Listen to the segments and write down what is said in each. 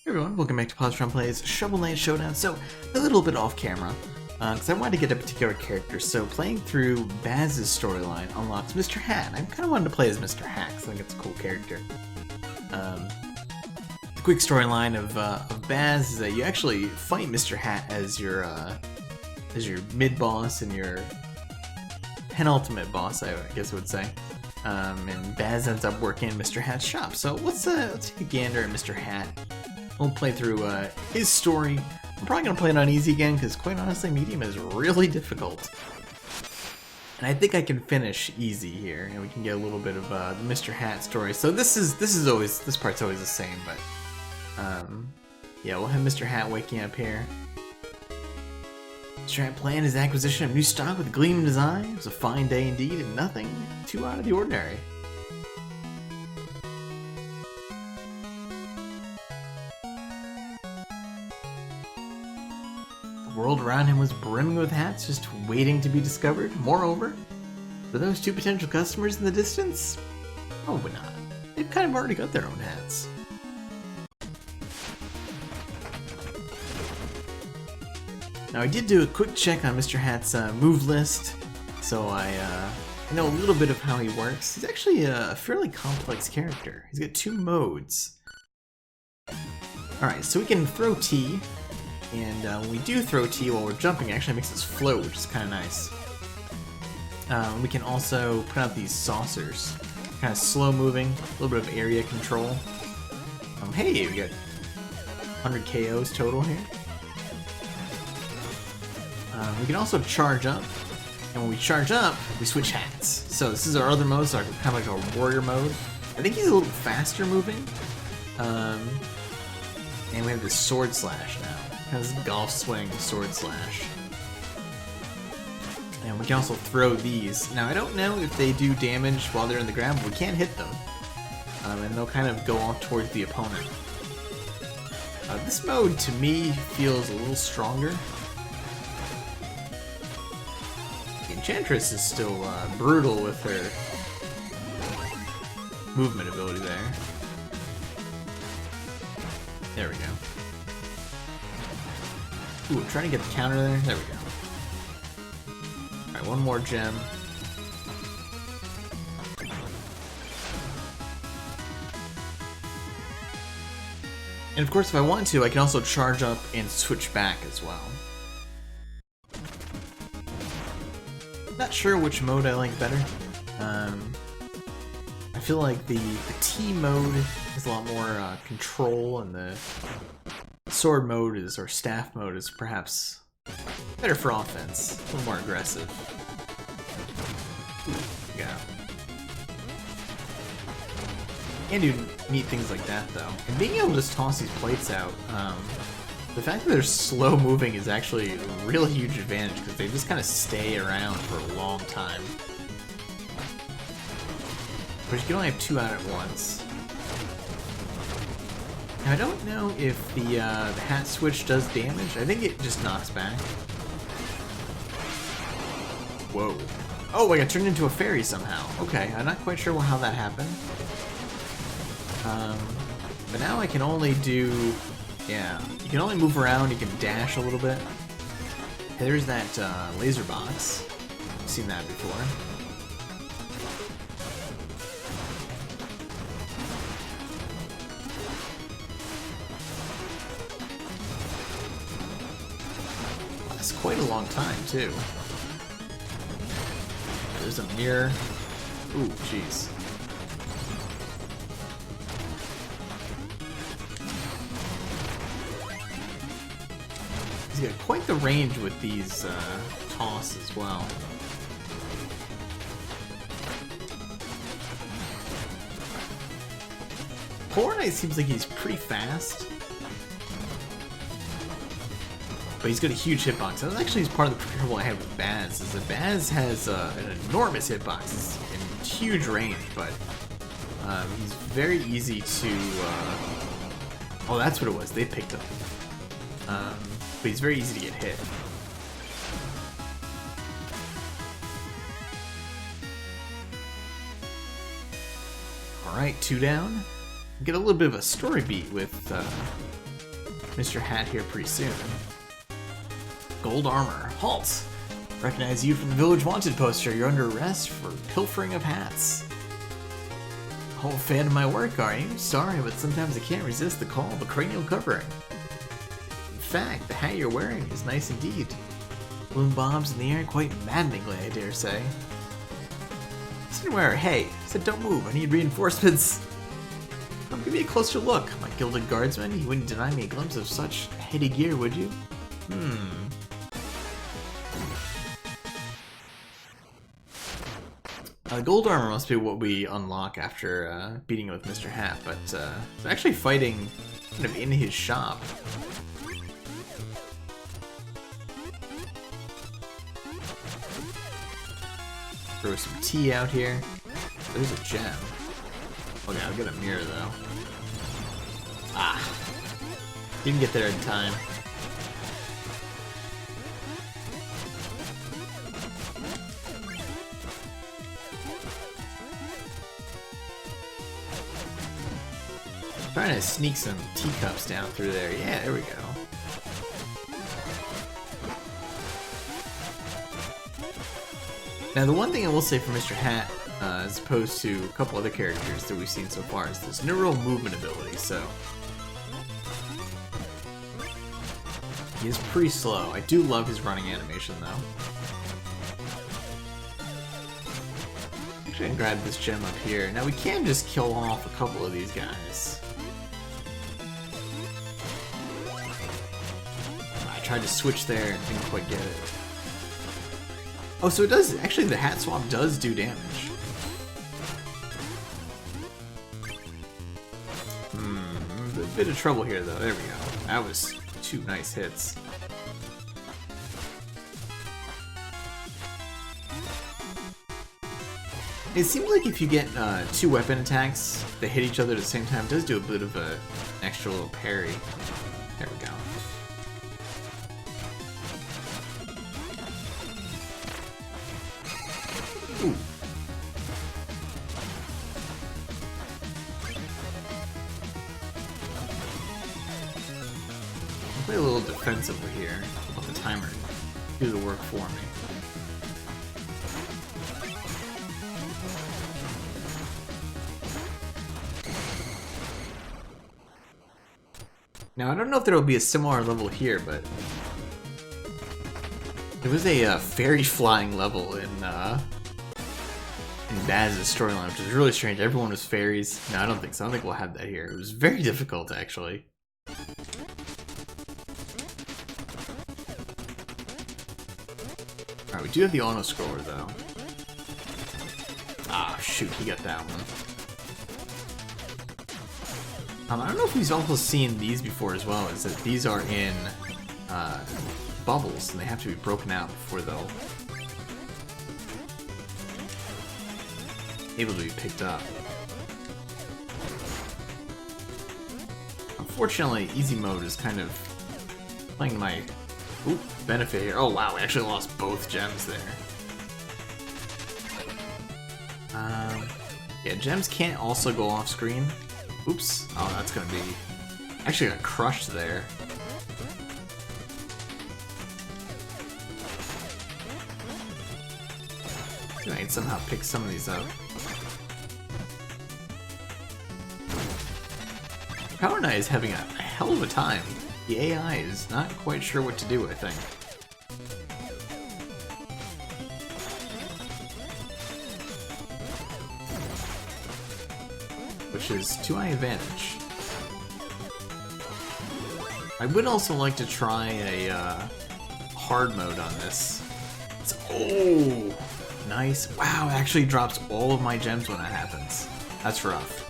Hey everyone, welcome back to Positron Plays Shovel Knight Showdown. So, a little bit off camera, because I wanted to get a particular character. So, playing through Baz's storyline unlocks Mr. Hat. I kind of wanted to play as Mr. Hat, because I think it's a cool character. The quick storyline of Baz is that you actually fight Mr. Hat as your mid-boss and your penultimate boss, I guess I would say. And Baz ends up working in Mr. Hat's shop. So, let's take a gander at Mr. Hat. We'll play through his story. I'm probably going to play it on easy again, because quite honestly, medium is really difficult. And I think I can finish easy here, and we can get a little bit of the Mr. Hat story. So this part's always the same, but yeah, we'll have Mr. Hat waking up here. Mr. Hat planned his acquisition of new stock with gleaming design. It was a fine day indeed, and nothing too out of the ordinary. The world around him was brimming with hats, just waiting to be discovered. Moreover, were those two potential customers in the distance? Probably not. They've kind of already got their own hats. Now, I did do a quick check on Mr. Hat's move list, so I know a little bit of how he works. He's actually a fairly complex character. He's got two modes. Alright, so we can throw T. And when we do throw T while we're jumping, it actually makes us float, which is kind of nice. We can also put out these saucers. Kind of slow moving, a little bit of area control. Hey, we got 100 KOs total here. We can also charge up. And when we charge up, we switch hats. So this is our other mode, so kind of like our warrior mode. I think he's a little faster moving. And we have this sword slash now. Has golf swing, sword slash. And we can also throw these. Now I don't know if they do damage while they're in the ground, but we can hit them. And they'll kind of go off towards the opponent. This mode, to me, feels a little stronger. The Enchantress is still brutal with her movement ability there. There we go. Ooh, I'm trying to get the counter there. There we go. Alright, one more gem. And of course, if I want to, I can also charge up and switch back as well. Not sure which mode I like better. I feel like the T mode is a lot more control, and the sword mode is, or staff mode is perhaps better for offense, a little more aggressive. Yeah. And do neat things like that though. And being able to just toss these plates out, the fact that they're slow moving is actually a really huge advantage, because they just kind of stay around for a long time. But you can only have two out at once. Now, I don't know if the hat switch does damage. I think it just knocks back. Whoa. Oh, I got turned into a fairy somehow. Okay, I'm not quite sure how that happened. But now I can only do... Yeah, you can only move around, you can dash a little bit. Hey, there's that laser box. I've seen that before. Quite a long time, too. There's a mirror. Ooh, jeez. He's got quite the range with these toss as well. Horror Knight seems like he's pretty fast. But he's got a huge hitbox. That actually is part of the trouble I had with Baz, is that Baz has an enormous hitbox and huge range, but he's very easy to... Oh, that's what it was. They picked him. But he's very easy to get hit. Alright, 2 down. Get a little bit of a story beat with Mr. Hat here pretty soon. Gold armor. Halt! Recognize you from the Village Wanted poster. You're under arrest for pilfering of hats. Oh, fan of my work, are you? Sorry, but sometimes I can't resist the call of a cranial covering. In fact, the hat you're wearing is nice indeed. Balloon bombs in the air quite maddeningly, I dare say. Cineware, hey! I said don't move, I need reinforcements! Come give me a closer look, my gilded guardsman. You wouldn't deny me a glimpse of such heady gear, would you? Gold armor must be what we unlock after beating with Mr. Hat, but it's actually fighting kind of in his shop. Throw some tea out here. There's a gem. Okay, I'll get a mirror though. Ah. Didn't get there in time. Trying to sneak some teacups down through there. Yeah, there we go. Now, the one thing I will say for Mr. Hat, as opposed to a couple other characters that we've seen so far, is this neural movement ability, so... he is pretty slow. I do love his running animation, though. Actually, I can grab this gem up here. Now, we can just kill off a couple of these guys. I tried to switch there and didn't quite get it. Oh, so it does, actually the hat swap does do damage. A bit of trouble here though, there we go. That was 2 nice hits. It seems like if you get 2 weapon attacks that hit each other at the same time, it does do a bit of an extra little parry. There we go. Ooh. I'll play a little defensively here. Let the timer do the work for me. Now, I don't know if there will be a similar level here, but there was a fairy flying level in Baz's storyline, which is really strange. Everyone was fairies. No, I don't think so. I don't think we'll have that here. It was very difficult, actually. Alright, we do have the auto-scroller, though. Ah, shoot, he got that one. I don't know if we've also seen these before as well, is that these are in bubbles, and they have to be broken out before they'll able to be picked up. Unfortunately, easy mode is kind of playing to my benefit here. Oh wow, we actually lost both gems there. Yeah, gems can't also go off screen. Oops. Oh, that's gonna be... actually got crushed there. I can somehow pick some of these up. Power Knight is having a hell of a time. The AI is not quite sure what to do, I think. Which is to my advantage. I would also like to try a hard mode on this. Oh, nice. Wow, it actually drops all of my gems when that happens. That's rough.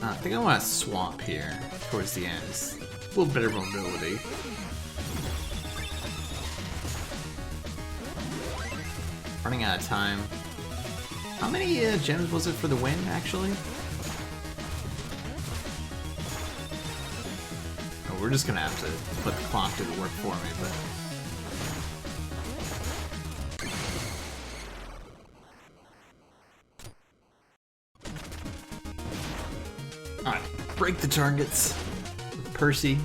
I think I want to swamp here towards the end. It's a little better mobility. Running out of time. How many gems was it for the win, actually? Oh, we're just gonna have to let the clock do the work for me, but... break the targets with Percy.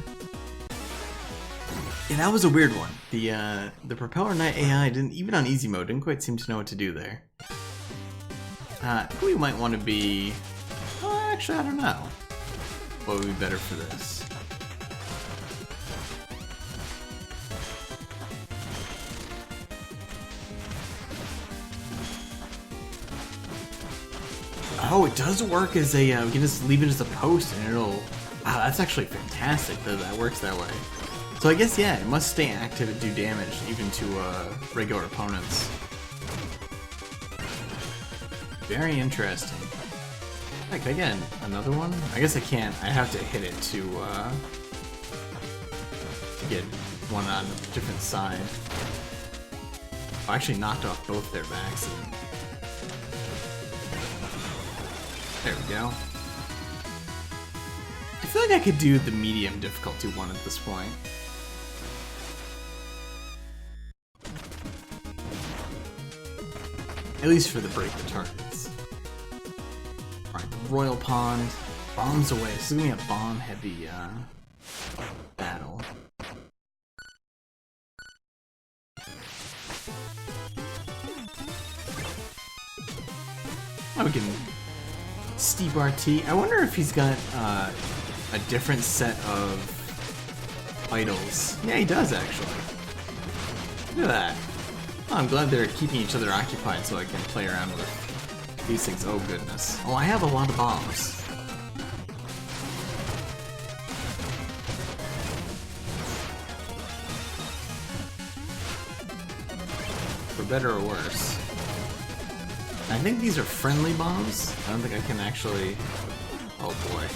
Yeah, that was a weird one. The Propeller Knight AI didn't, even on easy mode, didn't quite seem to know what to do there. We might want to be... actually, I don't know. What would be better for this? Oh, it does work as a, we can just leave it as a post and it'll... Wow, that's actually fantastic that that works that way. So I guess, yeah, it must stay active and do damage even to regular opponents. Very interesting. Can I get another one? I guess I can't. I have to hit it to get one on a different side. I actually knocked off both their backs. There we go. I feel like I could do the medium difficulty one at this point. At least for the break the targets. Alright, Royal Pond. Bombs away. This is gonna be a bomb heavy battle. Oh, we can Steep RT. I wonder if he's got a different set of idols. Yeah, he does actually. Look at that. Oh, I'm glad they're keeping each other occupied so I can play around with these things. Oh goodness. Oh, I have a lot of bombs. For better or worse. I think these are friendly bombs. I don't think I can actually... Oh boy.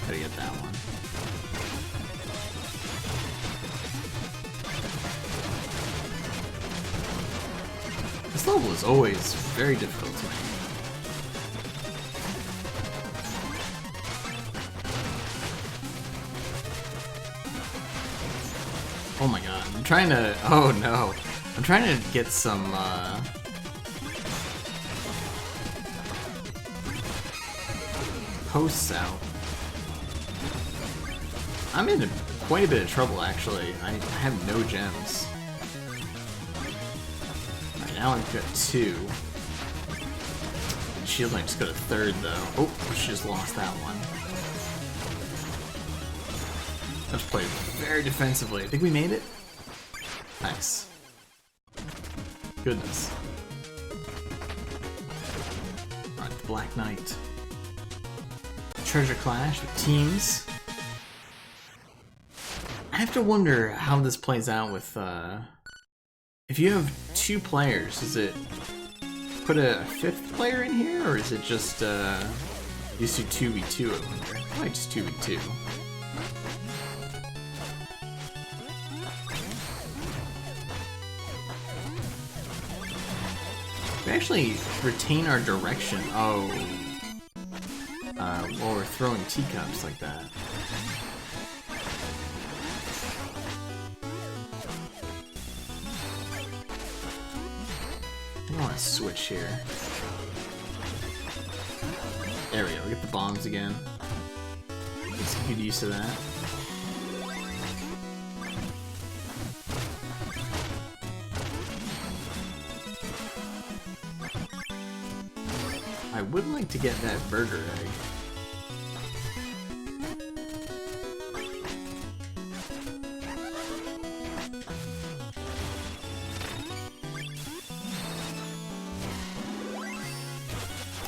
Gotta get that one. This level is always very difficult to me. Oh my god, I'm trying to... Oh no. I'm trying to get some, posts out. I'm in quite a bit of trouble, actually. I have no gems. Right, now I've got 2. Shield Knight just got a 3rd, though. Oh, she just lost that one. Let's play very defensively. I think we made it. Nice. Goodness. Alright, the Black Knight. Treasure Clash with teams. I have to wonder how this plays out with, if you have 2 players, does it put a 5th player in here, or is it just, used to 2v2, I wonder? I might just 2v2. We actually retain our direction. Oh. While we're throwing teacups like that. I want to switch here. There we go. Get the bombs again. Get some good use of that. I would like to get that burger egg.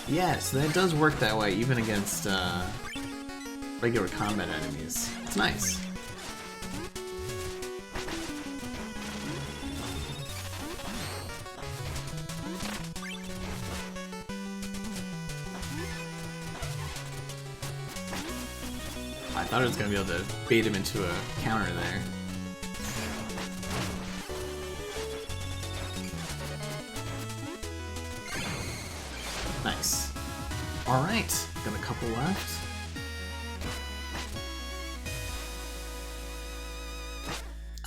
Yes, that does work that way, even against regular combat enemies. It's nice. I thought I was going to be able to bait him into a counter there. Nice. Alright, got a couple left.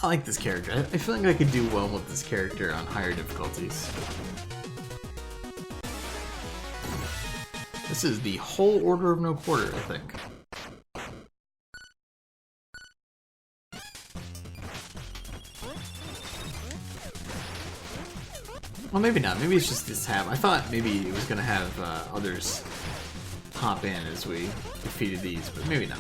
I like this character. I feel like I could do well with this character on higher difficulties. This is the whole Order of No Quarter, I think. Well, maybe not. Maybe it's just this tab. I thought maybe it was gonna have others hop in as we defeated these, but maybe not.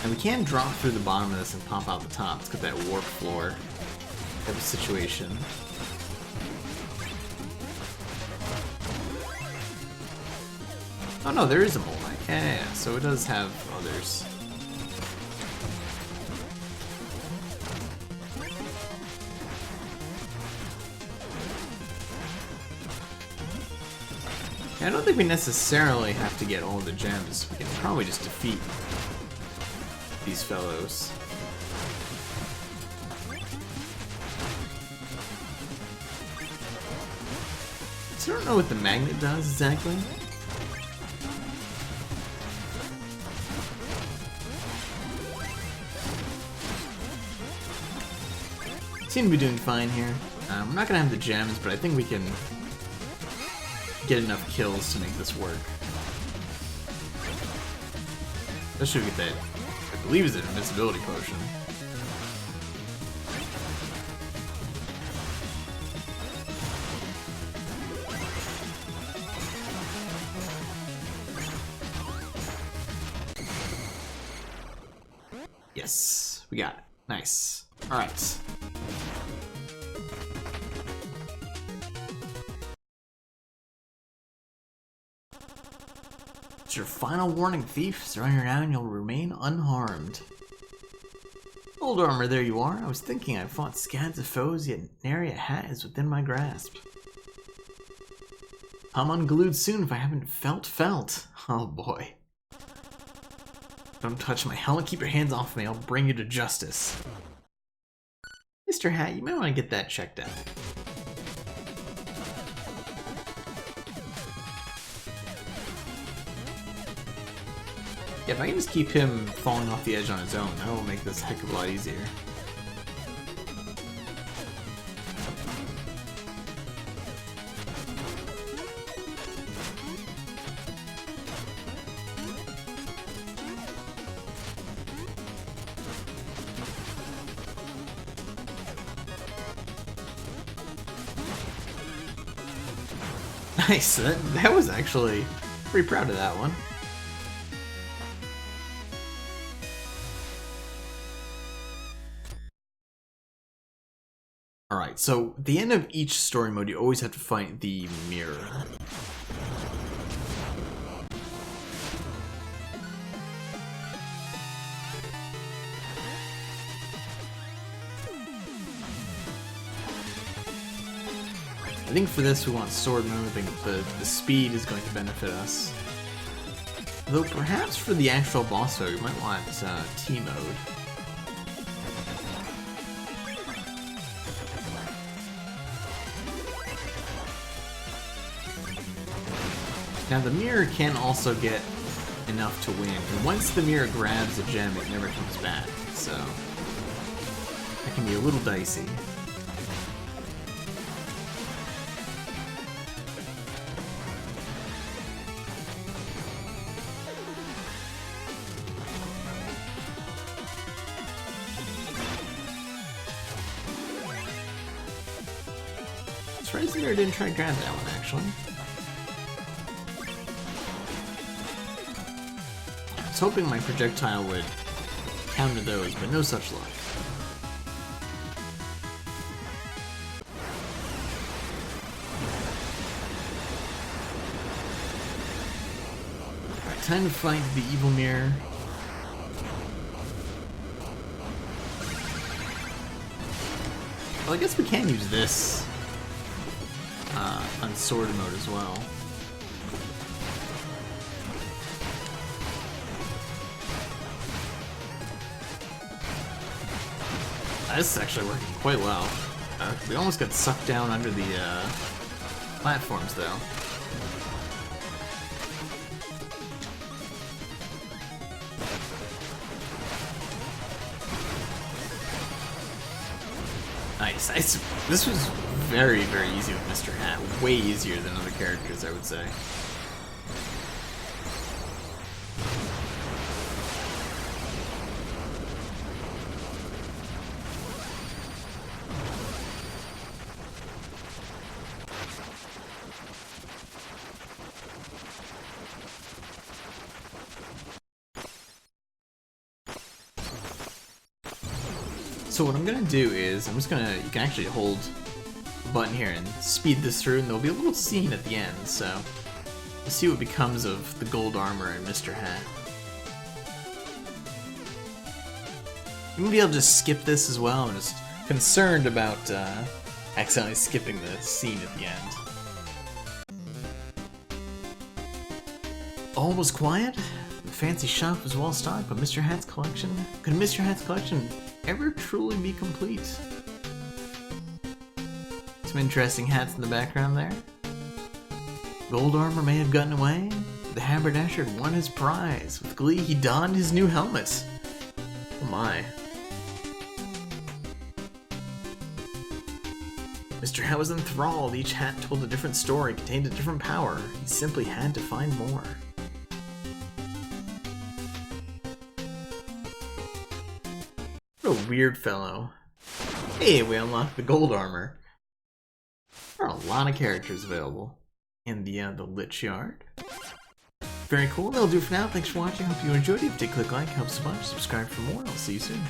And we can drop through the bottom of this and pop out the top. It's got that warp floor type of situation. Oh no, there is a mole. Yeah, so it does have others. I don't think we necessarily have to get all the gems. We can probably just defeat these fellows. So I don't know what the magnet does exactly. Seem to be doing fine here. We're not gonna have the gems, but I think we can get enough kills to make this work. Especially if we get that, I believe is an invincibility potion. Yes, we got it. Nice. Alright. It's your final warning, thief. Surrender now and you'll remain unharmed. Old armor, there you are. I was thinking I've fought scads of foes, yet nary a hat is within my grasp. I'm unglued soon if I haven't felt. Oh boy. Don't touch my helmet. Keep your hands off me. I'll bring you to justice. Mr. Hat, you might want to get that checked out. Yeah, if I can just keep him falling off the edge on his own, that will make this a heck of a lot easier. Nice, that was actually pretty proud of that one. Alright, so at the end of each story mode, you always have to find the mirror. I think for this we want sword mode. I think the speed is going to benefit us. Though perhaps for the actual boss fight we might want T mode. Now the mirror can also get enough to win, and once the mirror grabs a gem, it never comes back, so that can be a little dicey. Surprised the mirror didn't try to grab that one, actually. I was hoping my projectile would counter those, but no such luck. Alright, time to fight the evil mirror. Well, I guess we can use this on sword mode as well. This is actually working quite well. We almost got sucked down under the platforms, though. Nice. This was very, very easy with Mr. Hat. Way easier than other characters, I would say. So what I'm gonna do is, you can actually hold the button here and speed this through, and there'll be a little scene at the end, so we'll see what becomes of the gold armor and Mr. Hat. Maybe I'll just skip this as well. I'm just concerned about accidentally skipping the scene at the end. All was quiet. The fancy shop was well stocked, but Mr. Hat's collection... Could Mr. Hat's collection ever truly be complete? Some interesting hats in the background there. Gold armor may have gotten away. The haberdasher had won his prize. With glee, he donned his new helmet. Oh my. Mr. Hat was enthralled. Each hat told a different story, contained a different power. He simply had to find more. What a weird fellow. Hey, we unlocked the gold armor. There are a lot of characters available in the Lich Yard. Very cool. That'll do for now. Thanks for watching. Hope you enjoyed it. If you did, click like, helps a bunch. Subscribe for more. I'll see you soon.